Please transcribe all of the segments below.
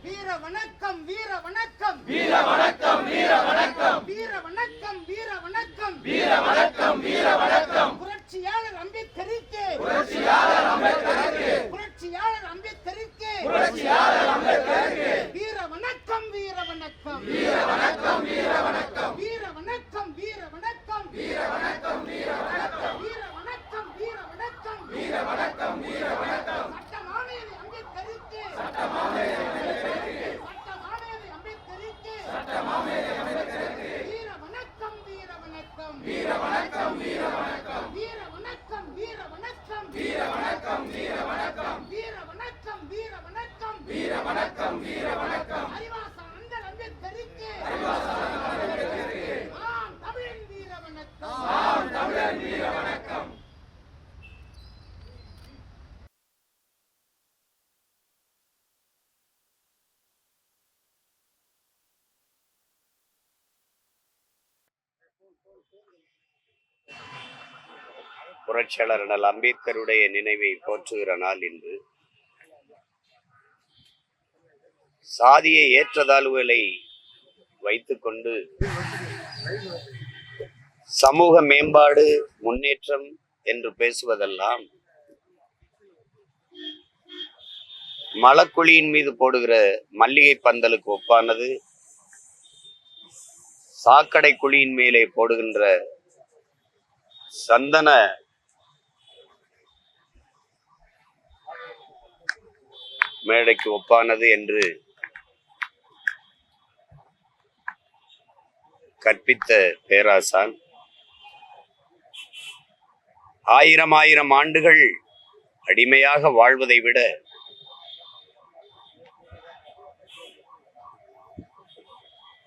வீர வணக்கம் வீர வணக்கம் வீர வணக்கம் வீர வணக்கம் வீர வணக்கம் வீர வணக்கம் வீர வணக்கம் வீர வணக்கம் புரட்சியாளர் அம்பேத்கருக்கு புரட்சியாளர் அம்பேத்கருக்கு புரட்சியாளர் அம்பேத்கருக்கு புரட்சியாளர் அம்பேத்கருக்கு வீர வணக்கம் வீர வணக்கம் வீர வணக்கம் வீர வணக்கம் வீர வணக்கம் வீர வணக்கம் வீர வணக்கம் வீர வணக்கம் வீர வணக்கம் வீர வணக்கம் வீர வணக்கம் வீர வணக்கம் சட்டமானேரி அம்பேத்கருக்கு சட்டமாமேதை சட்டமானேரி அம்பேத்கருக்கு சட்டமாமேதை அம்பேத்கருக்கு வீர வணக்கம் வீர வணக்கம் வீர வணக்கம் வீர வணக்கம் வீர வணக்கம் வீர வணக்கம் வீர வணக்கம் வீர வணக்கம் வீர வணக்கம் வீர வணக்கம் வீர வணக்கம் வீர வணக்கம் அறிவாசன் அண்ணல் அம்பேத்கருக்கு அம்பேத்கருக்கு ஆம் தமிழின் வீர வணக்கம் ஆம் தமிழர் வீர வணக்கம். புரட்சியாளர் அண்ணல் அம்பேத்கருடைய நினைவை போற்றுகிற நாள் இன்று. சாதிய ஏற்றத்தாழ்வுகளை வைத்துக்கொண்டு சமூக மேம்பாடு முன்னேற்றம் என்று பேசுவதெல்லாம் மலக்குழியின் மீது போடுகிற மல்லிகை பந்தலுக்கு ஒப்பானது. சாக்கடை குழியின் மேலே போடுகின்ற சந்தன மேடைக்கு ஒப்பானது என்று கற்பித்த பேராசான் ஆயிரம் ஆயிரம் ஆண்டுகள் அடிமையாக வாழ்வதை விட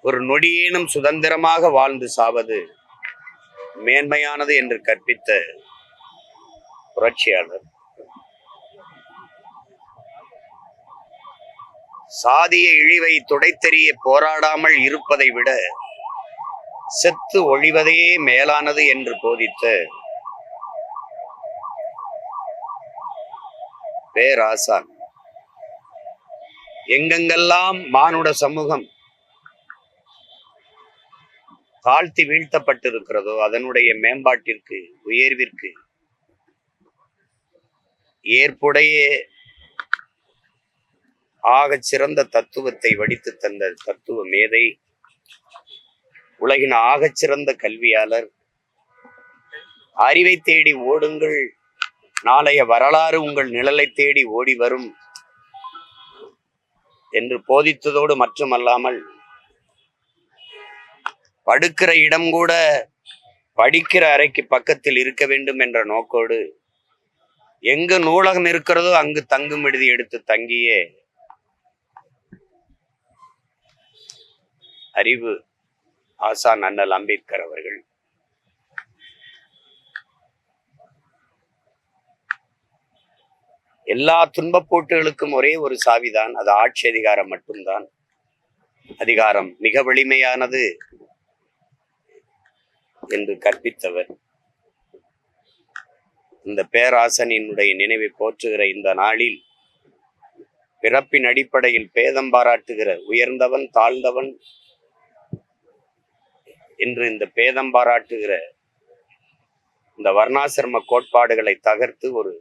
ஒரு நொடியேனும் சுதந்திரமாக வாழ்ந்து சாவது மேன்மையானது என்று கற்பித்த புரட்சியாளர் சாதிய இழிவை துடைத்தெறிய போராடாமல் இருப்பதை விட செத்து ஒழிவதே மேலானது என்று போதித்த பேராசான் எங்கெங்கெல்லாம் மானுட சமூகம் தாழ்த்தி வீழ்த்தப்பட்டிருக்கிறதோ அதனுடைய மேம்பாட்டிற்கு உயர்விற்கு ஏற்புடைய ஆகச் சிறந்த தத்துவத்தை வடித்து தந்த தத்துவ மேதை, உலகின் ஆகச் சிறந்த கல்வியாளர், அறிவை தேடி ஓடுங்கள், நாளைய வரலாறு உங்கள் நிழலை தேடி ஓடி வரும் என்று போதித்ததோடு மட்டுமல்லாமல் படுக்கிற இடம் கூட படிக்கிற அறைக்கு பக்கத்தில் இருக்க வேண்டும் என்ற நோக்கோடு எங்கு நூலகம் இருக்கிறதோ அங்கு தங்கும் விடுதி எடுத்து தங்கிய அறிவு ஆசான் அண்ணல் அம்பேத்கர் அவர்கள் எல்லா துன்பப்போட்டுகளுக்கும் ஒரே ஒரு சாவிதான், அது ஆட்சி அதிகாரம் மட்டும்தான். அதிகாரம் மிக வலிமையானது, என்று கற்பித்தவர். இந்த பேராசனினுடைய நினைவை போற்றுகிற இந்த நாளில் பிறப்பின் அடிப்படையில் பேதம் பாராட்டுகிற உயர்ந்தவன் தாழ்ந்தவன் என்று இந்த பேதம் பாராட்டுகிற இந்த வர்ணாசிரம கோட்பாடுகளை தகர்த்து ஒரு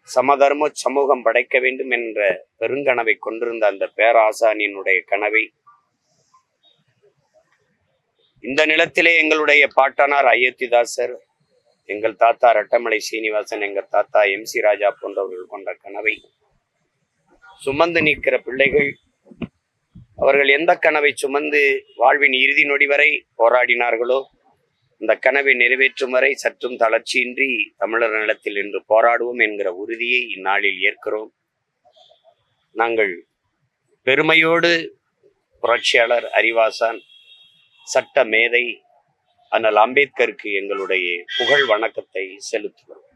சமதர்ம சமூகம் படைக்க வேண்டும் என்ற பெருங்கனவை கொண்டிருந்த அந்த பேராசானியினுடைய கனவை இந்த நிலத்திலே எங்களுடைய பாட்டனார் அயோத்திதாசர், எங்கள் தாத்தா ரட்டமலை சீனிவாசன், எங்கள் தாத்தா MC ராஜா போன்றவர்கள் கொண்ட கனவை சுமந்து நிற்கிற பிள்ளைகள், அவர்கள் எந்த கனவை சுமந்து வாழ்வின் இறுதி நொடி வரை போராடினார்களோ அந்த கனவை நிறைவேற்றும் வரை சற்றும் தளர்ச்சியின்றி தமிழர் நிலத்தில் இன்று போராடுவோம் என்கிற உறுதியை இந்நாளில் ஏற்கிறோம். நாங்கள் பெருமையோடு புரட்சியாளர், அறிவாசான், சட்ட மேதை அண்ணல் அம்பேத்கருக்கு எங்களுடைய புகழ் வணக்கத்தை செலுத்துகிறோம்.